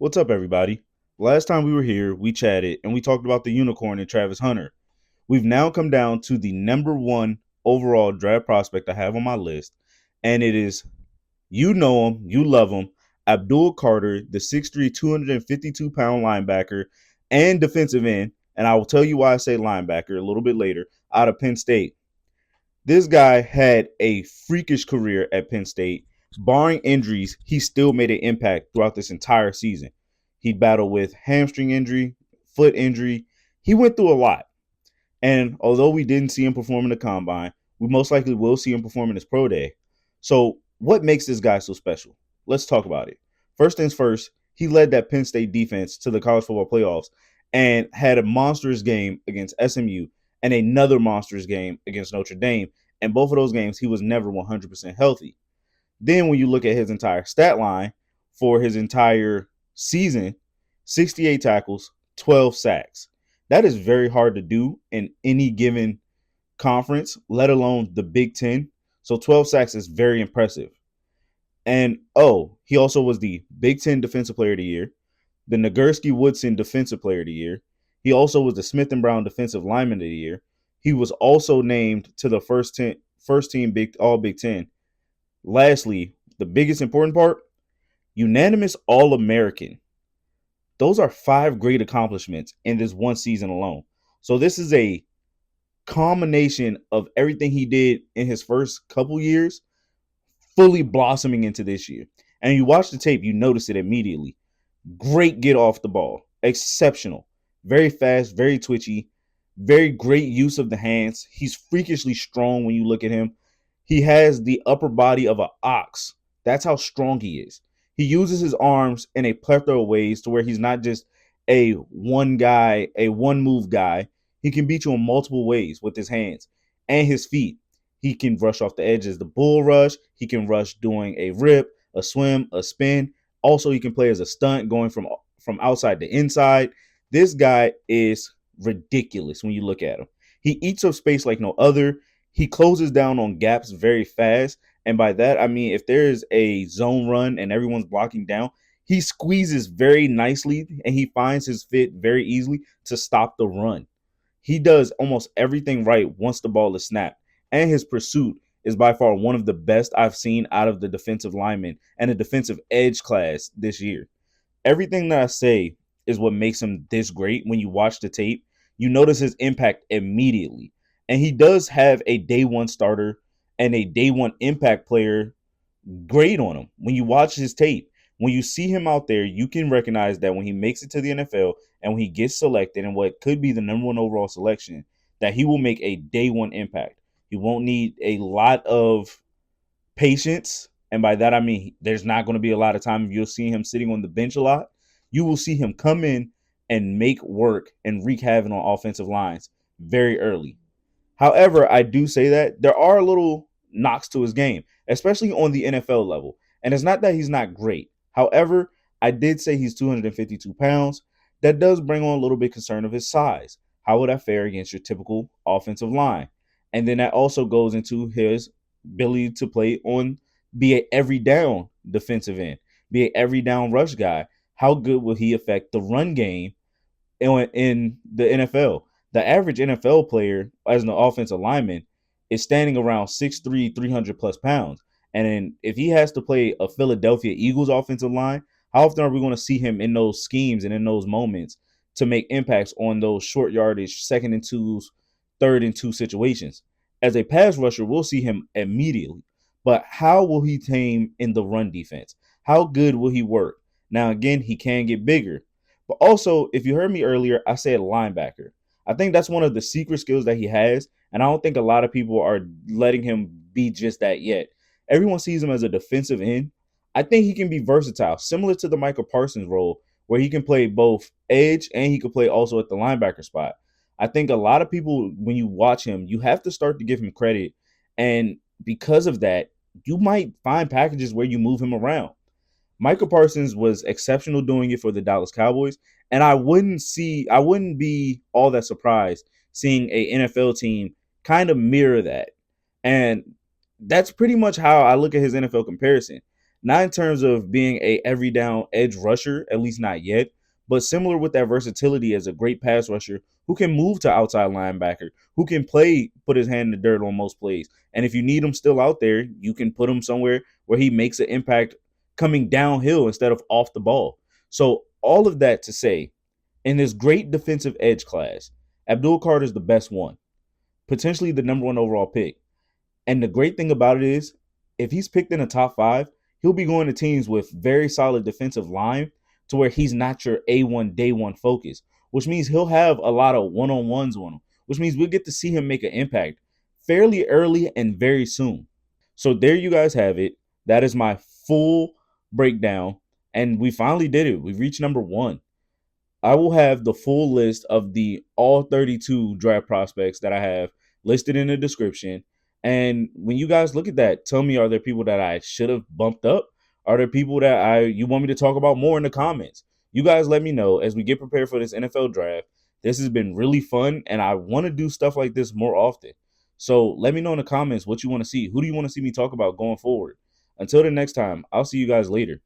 What's up, everybody? Last time we were here, we chatted and we talked about the unicorn and Travis Hunter. We've now come down to the number one overall draft prospect I have on my list, and it is you know him, you love him, Abdul Carter, the 6'3", 252-pound linebacker and defensive end. And I will tell you why I say linebacker a little bit later, out of Penn State. This guy had a freakish career at Penn State. Barring injuries, he still made an impact throughout this entire season. He battled with hamstring injury, foot injury. He went through a lot. And although we didn't see him perform in the combine, we most likely will see him perform in his pro day. So, what makes this guy so special? Let's talk about it. First things first, he led that Penn State defense to the college football playoffs and had a monstrous game against SMU and another monstrous game against Notre Dame. And both of those games, he was never 100% healthy. Then, when you look at his entire stat line for his entire season, 68 tackles, 12 sacks. That is very hard to do in any given conference, let alone the Big Ten. So 12 sacks is very impressive. And he also was the Big Ten Defensive Player of the Year, the Nagurski Woodson Defensive Player of the Year. He also was the Smith and Brown Defensive Lineman of the Year. He was also named to the first team All Big Ten. Lastly, the biggest important part, unanimous All American. Those are 5 great accomplishments in this one season alone. So this is a combination of everything he did in his first couple years fully blossoming into this year. And you watch the tape, you notice it immediately. Great get off the ball. Exceptional. Very fast, very twitchy, very great use of the hands. He's freakishly strong when you look at him. He has the upper body of an ox. That's how strong he is. He uses his arms in a plethora of ways to where he's not just a one move guy. He can beat you in multiple ways with his hands and his feet. He can rush off the edges, the bull rush. He can rush doing a rip, a swim, a spin. Also, he can play as a stunt going from outside to inside. This guy is ridiculous when you look at him. He eats up space like no other. He closes down on gaps very fast. And by that, I mean, if there's a zone run and everyone's blocking down, he squeezes very nicely and he finds his fit very easily to stop the run. He does almost everything right once the ball is snapped. And his pursuit is by far one of the best I've seen out of the defensive lineman and the defensive edge class this year. Everything that I say is what makes him this great. When you watch the tape, you notice his impact immediately. And he does have a day one starter and a day one impact player grade on him. When you watch his tape, when you see him out there, you can recognize that when he makes it to the NFL and when he gets selected in what could be the number one overall selection, that he will make a day one impact. He won't need a lot of patience. And by that, I mean, there's not going to be a lot of time you'll see him sitting on the bench a lot. You will see him come in and make work and wreak havoc on offensive lines very early. However, I do say that there are little knocks to his game, especially on the NFL level. And it's not that he's not great. However, I did say he's 252 pounds. That does bring on a little bit concern of his size. How would that fare against your typical offensive line? And then that also goes into his ability to be an every down defensive end, be an every down rush guy. How good will he affect the run game in the NFL? The average NFL player as an offensive lineman is standing around 6'3", 300 plus pounds. And then if he has to play a Philadelphia Eagles offensive line, how often are we going to see him in those schemes and in those moments to make impacts on those short yardage, second and twos, third and two situations? As a pass rusher, we'll see him immediately. But how will he tame in the run defense? How good will he work? Now, again, he can get bigger. But also, if you heard me earlier, I said linebacker. I think that's one of the secret skills that he has. And I don't think a lot of people are letting him be just that yet. Everyone sees him as a defensive end. I think he can be versatile, similar to the Michael Parsons role, where he can play both edge and he can play also at the linebacker spot. I think a lot of people, when you watch him, you have to start to give him credit. And because of that, you might find packages where you move him around. Michael Parsons was exceptional doing it for the Dallas Cowboys, and I wouldn't be all that surprised seeing a NFL team kind of mirror that. And that's pretty much how I look at his NFL comparison. Not in terms of being a every down edge rusher, at least not yet, but similar with that versatility as a great pass rusher who can move to outside linebacker, who can put his hand in the dirt on most plays. And if you need him still out there, you can put him somewhere where he makes an impact coming downhill instead of off the ball. So all of that to say, in this great defensive edge class, Abdul Carter is the best one, potentially the number one overall pick. And the great thing about it is, if he's picked in the top 5, he'll be going to teams with very solid defensive line to where he's not your A1 day one focus, which means he'll have a lot of one-on-ones on him, which means we'll get to see him make an impact fairly early and very soon. So there you guys have it. That is my full breakdown. And we finally did it. We've reached number 1. I will have the full list of the all 32 draft prospects that I have listed in the description. And when you guys look at that, tell me, are there people that I should have bumped up? Are there people that you want me to talk about more in the comments? You guys let me know as we get prepared for this NFL draft. This has been really fun, and I want to do stuff like this more often. So let me know in the comments what you want to see. Who do you want to see me talk about going forward? Until the next time, I'll see you guys later.